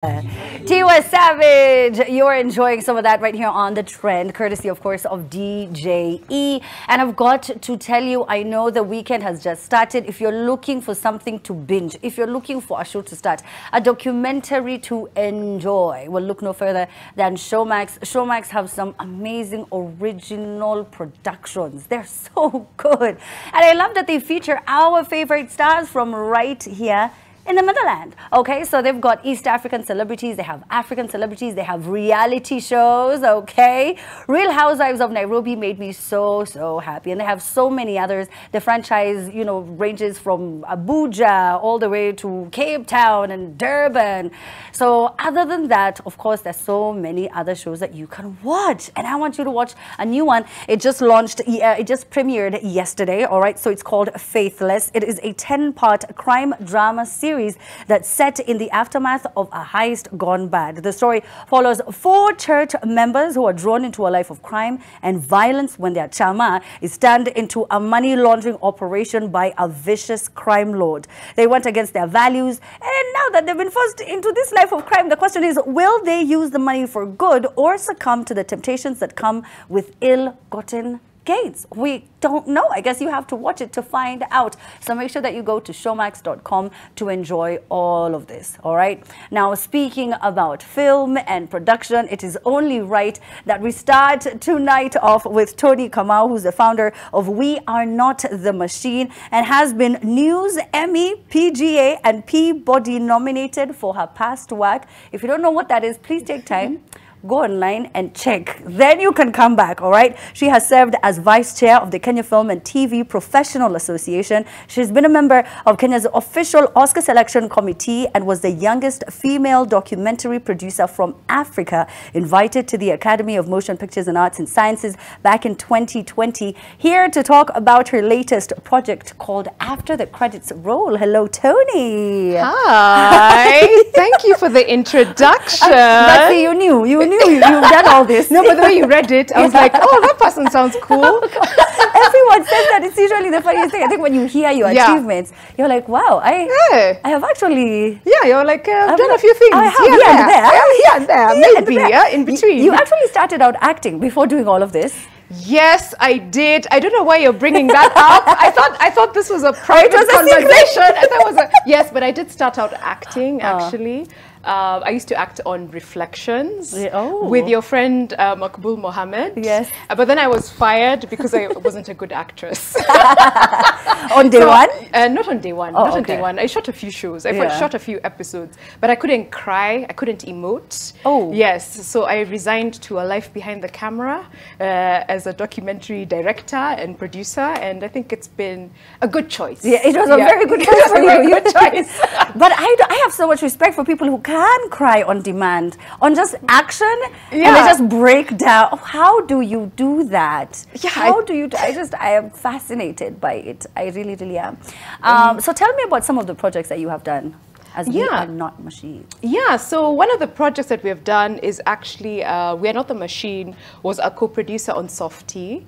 Tiwa Savage, you're enjoying some of that right here on The Trend, courtesy, of course, of DJE. And I've got to tell you, I know the weekend has just started. If you're looking for something to binge, if you're looking for a show to start, a documentary to enjoy, well, look no further than Showmax. Showmax have some amazing original productions. They're so good. And I love that they feature our favorite stars from right here in the motherland. Okay, so they've got East African celebrities, they have African celebrities, they have reality shows. Okay, Real Housewives of Nairobi made me so happy, and they have so many others. The franchise, you know, ranges from Abuja all the way to Cape Town and Durban. So other than that, of course, there's so many other shows that you can watch, and I want you to watch a new one. It just launched, it just premiered yesterday. All right, so it's called Faithless. It is a 10-part crime drama series that's set in the aftermath of a heist gone bad. The story follows 4 church members who are drawn into a life of crime and violence when their chama is turned into a money laundering operation by a vicious crime lord. They went against their values, and now that they've been forced into this life of crime, the question is, will they use the money for good or succumb to the temptations that come with ill-gotten gains? We don't know. I guess you have to watch it to find out. So make sure that you go to showmax.com to enjoy all of this. All right. Now, speaking about film and production, it is only right that we start tonight off with Toni Kamau, who's the founder of We Are Not the Machine and has been News, Emmy, PGA, and Peabody nominated for her past work. If you don't know what that is, please take time. Go online and check. Then you can come back, all right? She has served as vice chair of the Kenya Film and TV Professional Association. She's been a member of Kenya's official Oscar selection committee and was the youngest female documentary producer from Africa invited to the Academy of Motion Pictures and Arts and Sciences back in 2020. Here to talk about her latest project called After the Credits Roll. Hello, Toni. Hi. Thank you for the introduction. But see, you knew. You've done all this. No, but the way you read it, I was like, oh, that person sounds cool. Everyone says that. It's usually the funniest thing. I think when you hear your achievements, you're like, wow, I have actually... Yeah, you're like, I've done a few things. I have here and there. Maybe, in between. You actually started out acting before doing all of this. Yes, I did. I don't know why you're bringing that up. I thought this was a private conversation. I thought it was yes, but I did start out acting actually. I used to act on Reflections with your friend Makbul Mohammed. Yes. But then I was fired because I wasn't a good actress. On day one? Not on day one. Not on day one. I shot a few shows. I shot a few episodes. But I couldn't cry. I couldn't emote. Oh. Yes. So I resigned to a life behind the camera as a documentary director and producer. And I think it's been a good choice. Yeah, it was a very good choice for you. Your choice. But I have so much respect for people who can cry on demand, on just action, and they just break down. Oh, how do you do that? Yeah, how do you? I am fascinated by it. I really am. So tell me about some of the projects that you have done as We Are Not Machine. Yeah, so one of the projects that we have done is actually We Are Not the Machine was a co-producer on Softy,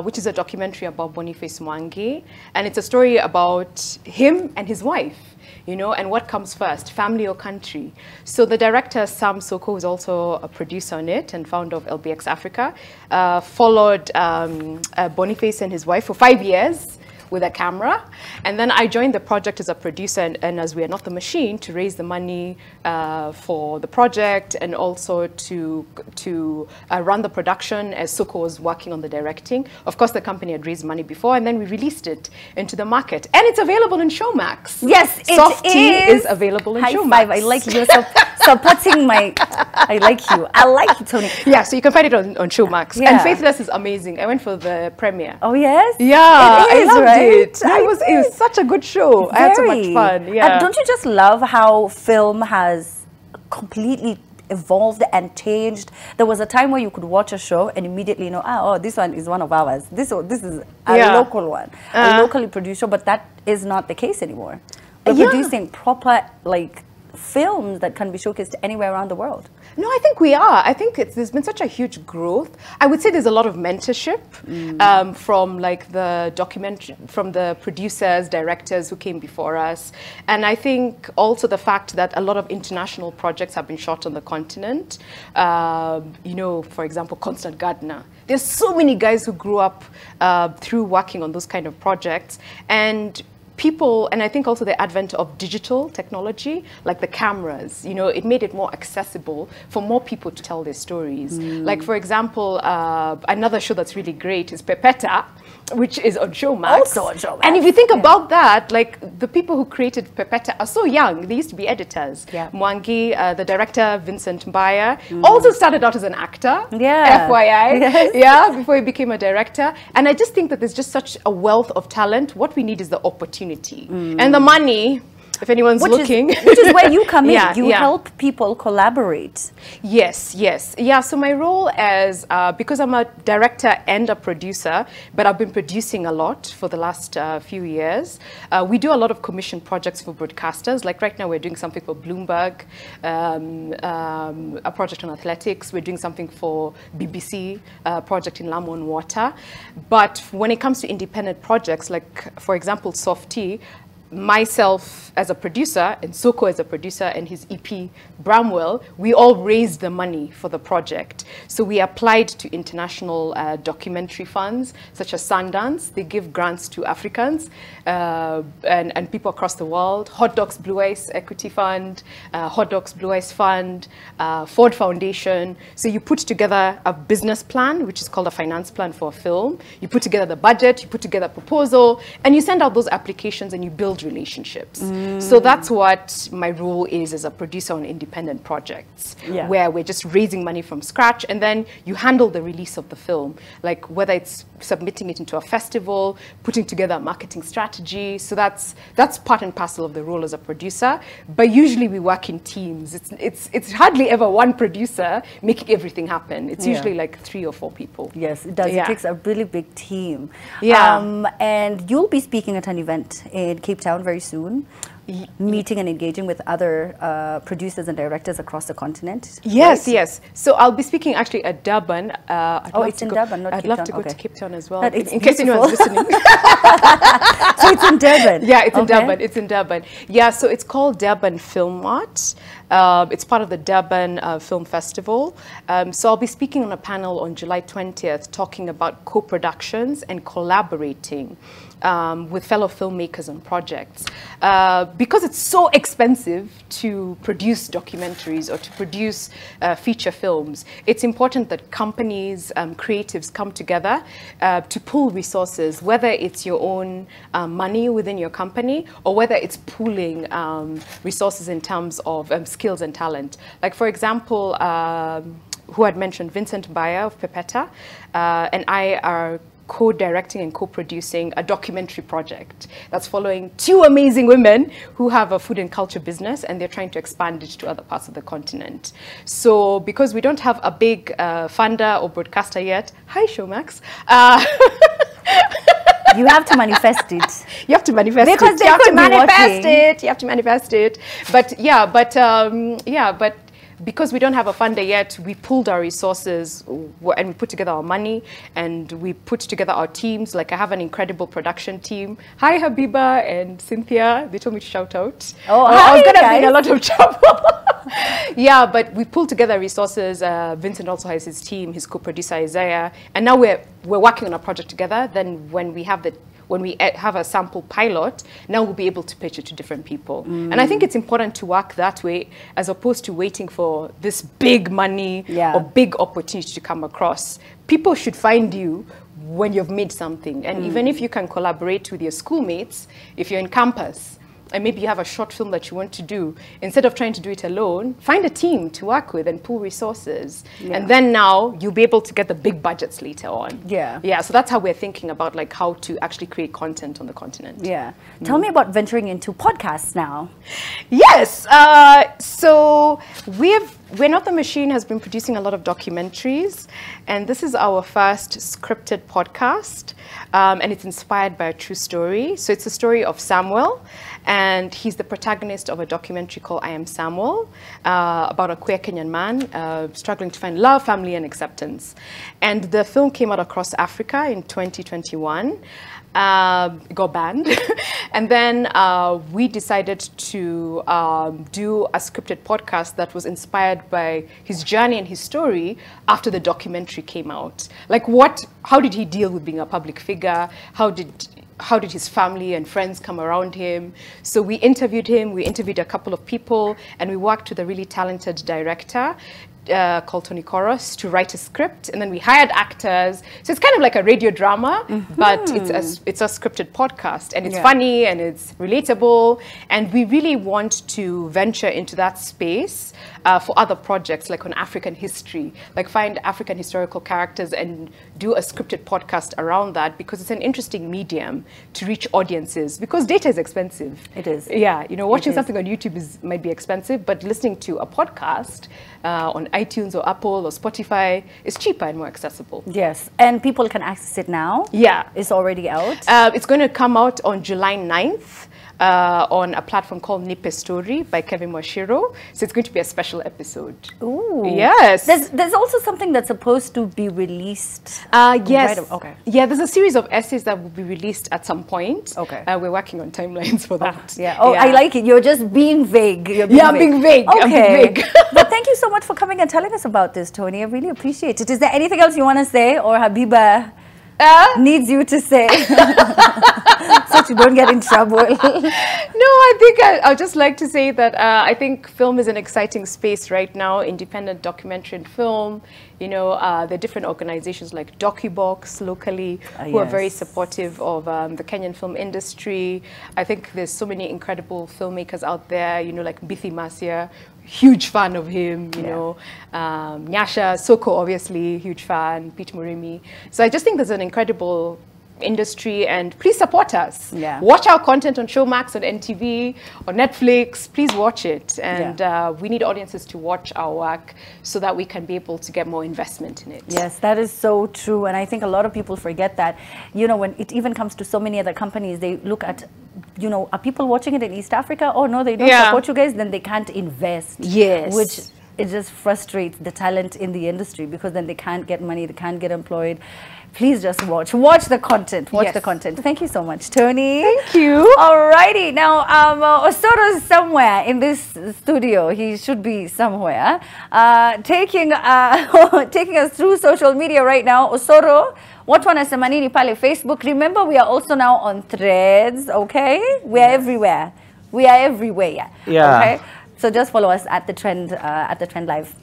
which is a documentary about Boniface Mwangi, and it's a story about him and his wife. You know, and what comes first, family or country? So the director, Sam Soko, who's also a producer on it and founder of LBX Africa, followed Boniface and his wife for 5 years with a camera. And then I joined the project as a producer and as We Are Not the Machine to raise the money for the project and also to run the production as Soko was working on the directing. Of course, the company had raised money before, and then we released it into the market. And it's available in Showmax. Yes, Softy is available in Showmax. High five. I like you. Supporting my... I like you. I like you, Toni. Yeah, so you can find it on Showmax. Yeah. And Faithless is amazing. I went for the premiere. Oh, yes? Yeah, it is, I loved right? it. It was such a good show. I had so much fun. Yeah. And don't you just love how film has completely evolved and changed? There was a time where you could watch a show and immediately know, oh, this one is one of ours. This is a local one, a locally produced show, but that is not the case anymore. We're producing proper, like, films that can be showcased anywhere around the world? No, I think we are. I think there's been such a huge growth. I would say there's a lot of mentorship from like from the producers, directors who came before us. And I think also the fact that a lot of international projects have been shot on the continent. You know, for example, Constant Gardener. There's so many guys who grew up through working on those kind of projects. And people, and I think also the advent of digital technology, like the cameras, you know, it made it more accessible for more people to tell their stories. Like, for example, another show that's really great is Pepeta, which is on Showmax. Also on Showmax. And if you think about that, like, the people who created Pepeta are so young. They used to be editors. Yeah. Mwangi, the director, Vincent Mbaya, also started out as an actor. Yeah. FYI. Yes. Yeah, before he became a director. And I just think that there's just such a wealth of talent. What we need is the opportunity. And the money, if anyone's looking. Which is where you come in. Yeah, you help people collaborate. Yes, yes. Yeah, so my role as, because I'm a director and a producer, but I've been producing a lot for the last few years. We do a lot of commission projects for broadcasters. Like right now we're doing something for Bloomberg, a project on athletics. We're doing something for BBC, a project in Lamon Water. But when it comes to independent projects, like for example, Softy, myself as a producer and Soko as a producer and his EP Bramwell, we all raised the money for the project. So we applied to international documentary funds such as Sundance. They give grants to Africans and people across the world. Hot Docs Blue Ice Equity Fund, Hot Docs Blue Ice Fund, Ford Foundation. So you put together a business plan, which is called a finance plan for a film. You put together the budget, you put together a proposal, and you send out those applications and you build relationships. So that's what my role is as a producer on independent projects, where we're just raising money from scratch, and then you handle the release of the film, like whether it's submitting it into a festival, putting together a marketing strategy. So that's part and parcel of the role as a producer. But usually we work in teams. It's hardly ever one producer making everything happen. It's usually like 3 or 4 people. Yes, it does. It takes a really big team. And you'll be speaking at an event in Cape Town very soon, meeting and engaging with other producers and directors across the continent. Yes, yes. So I'll be speaking actually at Durban. It's in Durban, not Cape Town. I'd love to go to Cape Town as well, in case anyone's listening. So it's in Durban? Yeah, it's in Durban. It's in Durban. Yeah, so it's called Durban Film Mart. It's part of the Durban Film Festival. So I'll be speaking on a panel on July 20th talking about co-productions and collaborating with fellow filmmakers on projects. Because it's so expensive to produce documentaries or to produce feature films, it's important that companies, creatives come together to pool resources, whether it's your own money within your company or whether it's pooling resources in terms of skills and talent. Like for example, who I'd mentioned, Vincent Mbaya of Pepeta, and I are co-directing and co-producing a documentary project that's following 2 amazing women who have a food and culture business, and they're trying to expand it to other parts of the continent. So because we don't have a big funder or broadcaster yet, hi Showmax, you have to manifest it. You have to manifest because it. They you have to could manifest it. You have to manifest it. But yeah, but because we don't have a funder yet, we pooled our resources and we put together our money and we put together our teams. Like I have an incredible production team. Hi, Habiba and Cynthia. They told me to shout out. Oh, I was going to be in a lot of trouble. Yeah, but we pulled together resources. Vincent also has his team, his co-producer Isaiah, and now we're working on a project together. Then when we have a sample pilot, now we'll be able to pitch it to different people. And I think it's important to work that way as opposed to waiting for this big money or big opportunity to come across. People should find you when you've made something. And even if you can collaborate with your schoolmates, if you're in campus, and maybe you have a short film that you want to do, instead of trying to do it alone, find a team to work with and pool resources. And then now you'll be able to get the big budgets later on. Yeah, so that's how we're thinking about like how to actually create content on the continent. Yeah. Tell me about venturing into podcasts now. Yes. So We're Not the Machine has been producing a lot of documentaries, and this is our first scripted podcast, and it's inspired by a true story. So it's a story of Samuel, and he's the protagonist of a documentary called I Am Samuel, about a queer Kenyan man struggling to find love, family, and acceptance. And the film came out across Africa in 2021. Got banned. And then we decided to do a scripted podcast that was inspired by his journey and his story after the documentary came out. Like how did he deal with being a public figure? How did his family and friends come around him? So we interviewed him, we interviewed a couple of people, and we worked with a really talented director called Toni Kamau to write a script, and then we hired actors. So it's kind of like a radio drama, but it's a scripted podcast, and it's funny and it's relatable, and we really want to venture into that space for other projects, like on African history, like find African historical characters and do a scripted podcast around that, because it's an interesting medium to reach audiences, because data is expensive. It is. Yeah, you know, watching something on YouTube might be expensive, but listening to a podcast on iTunes or Apple or Spotify is cheaper and more accessible. Yes, and people can access it now. Yeah. It's already out. It's going to come out on July 9th. On a platform called Nipe Story by Kevin Mwashiro. So it's going to be a special episode. Ooh. Yes. There's also something that's supposed to be released. Yes. Right, okay. Yeah, there's a series of essays that will be released at some point. Okay. We're working on timelines for that. Yeah. Oh, yeah. I like it. You're just being vague. I'm being vague. Okay. I'm being vague. But thank you so much for coming and telling us about this, Toni. I really appreciate it. Is there anything else you want to say, or Habiba needs you to say so you don't get in trouble? No, I think I'll just like to say that I think film is an exciting space right now, independent documentary and film. You know, there are different organizations like DocuBox locally who are very supportive of the Kenyan film industry. I think there's so many incredible filmmakers out there, you know, like Mbithi Masia, huge fan of him, you know, Nyasha, Soko, obviously, huge fan, Pete Murimi. So I just think there's an incredible industry, and please support us. Yeah. Watch our content on Showmax, on NTV, on Netflix. Please watch it. And we need audiences to watch our work so that we can be able to get more investment in it. Yes, that is so true. And I think a lot of people forget that, you know, when it even comes to so many other companies, they look at, you know, are people watching it in East Africa? Oh, no, they don't support you guys, then they can't invest. Yes. Which it just frustrates the talent in the industry, because then they can't get money, they can't get employed. Please just watch the content. Watch the content. Thank you so much, Toni. Thank you. Alrighty, now Osoro's somewhere in this studio. He should be somewhere, taking us through social media right now. Osoro, what wanasema nini pale Facebook? Remember, we are also now on Threads. Okay, we are everywhere. We are everywhere. Yeah. Okay, so just follow us at the Trend Live.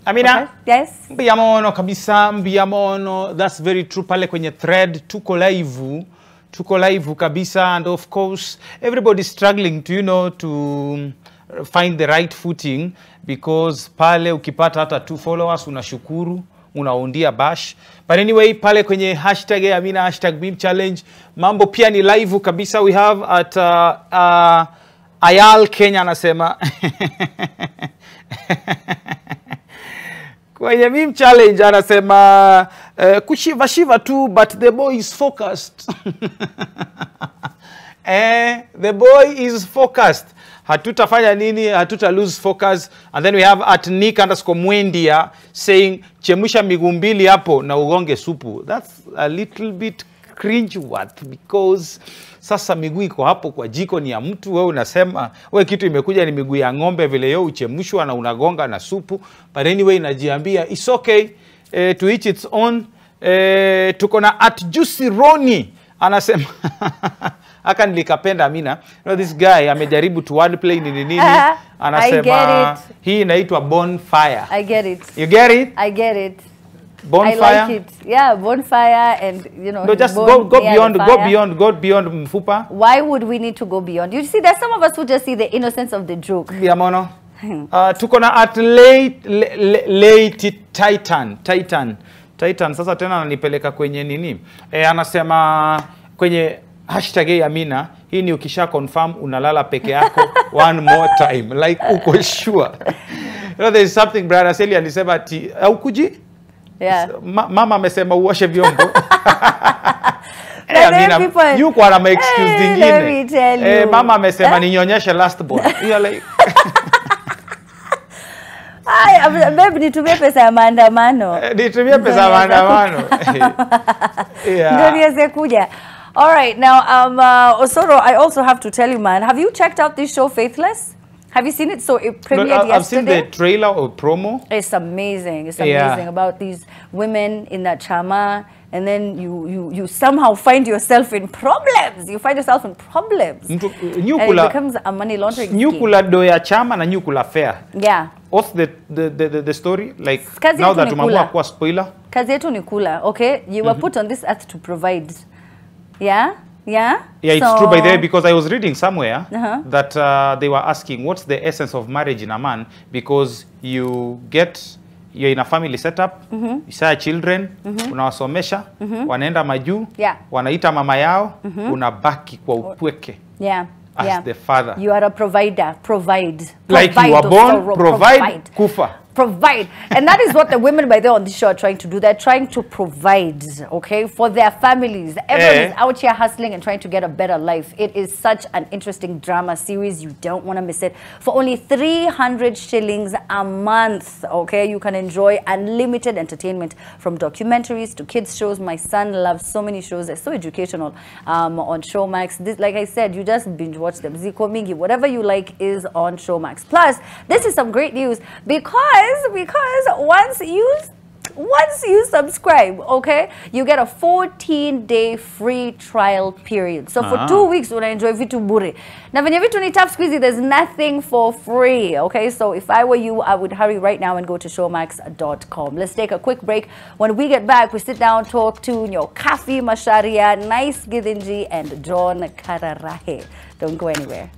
Amina? Okay. Yes. Mbiamono kabisa, mbiamono. That's very true. Pale kwenye thread, tuko live kabisa, and of course, everybody's struggling to, you know, to find the right footing, because pale ukipata hata 2 followers unashukuru, unaundia bash. But anyway, pale kwenye hashtag Amina, hashtag meme challenge, mambo pia ni live kabisa. We have at Ayal Kenya anasema kwenye meme challenge anasema kushiva tu, but the boy is focused. The boy is focused. Hatutafanya nini, hatuta lose focus. And then we have at Nick_Mwendia saying chemusha miguu mbili hapo na ugonge supu. That's a little bit cringe worth, because sasa miguu iko hapo kwa jiko ni ya mtu, wewe unasema wewe kitu imekuja ni miguu ya ng'ombe vile yo uchemushwa na unagonga na supu. But anyway, najiambia it's okay, to each its own. Tuko na at Juicy Roni anasema aka nilikapenda Amina. You know, this guy amejaribu to wordplay nini anasema hii inaitwa bonfire. I get it. You get it? I get it. Bonfire? I like it. Yeah, bonfire, and you know. No, just go beyond mfupa. Why would we need to go beyond? You see, there's some of us who just see the innocence of the joke. Biamono. Tuko na at late Titan. Sasa tena ananipeleka kwenye nini? Anasema kwenye hashtag Amina, hii ni ukisha confirm unalala peke yako one more time, like uko sure. You know, there is something brother Seli alisema ati au kuji? Yeah. Mama amesema uoshe vyombo. Amina, you kwa na excuse dingine. Let me tell you. Mama amesema ninyonyeshe last born. You're like babe, nitumie pesa ya maandamano. Nitumie pesa ya maandamano. Ndio niweze kuja. All right, now Osoro, I also have to tell you, man, have you checked out this show Faithless? Have you seen it? So it premiered yesterday. I've seen the trailer or promo. It's amazing. It's amazing about these women in that chama, and then you somehow find yourself in problems. You find yourself in problems. And it becomes a money laundering scheme. Nyukula do ya chama na nyukula fair. Yeah. What's the story? Like Kazi now that tumamua kwa spoiler. Kazi yetu ni kula, okay? You were put on this earth to provide. Yeah? Yeah? Yeah, it's true by the way, because I was reading somewhere that they were asking what's the essence of marriage in a man, because you're in a family setup, you say children, unawasomesha, wanaenda majuu, wanaita mama yao, unabaki kwa upweke. Yeah. As the father. You are a provider. Provide. Like you are born, provide, kufa. Provide. And that is what the women by there on this show are trying to do. They're trying to provide, okay, for their families. Everyone is out here hustling and trying to get a better life. It is such an interesting drama series. You don't want to miss it. For only 300 shillings a month, okay, you can enjoy unlimited entertainment from documentaries to kids shows. My son loves so many shows. They're so educational on Showmax. This, like I said, you just binge watch them. Ziko Mingi, whatever you like is on Showmax. Plus, this is some great news because once you subscribe, okay, you get a 14-day free trial period. So for 2 weeks, una enjoy vitu bure. Now, when you vitu ni tap squeezy, there's nothing for free, okay? So if I were you, I would hurry right now and go to showmax.com. Let's take a quick break. When we get back, we sit down, talk to Kafi Masharia, Nice Githinji, and John Kararahe. Don't go anywhere.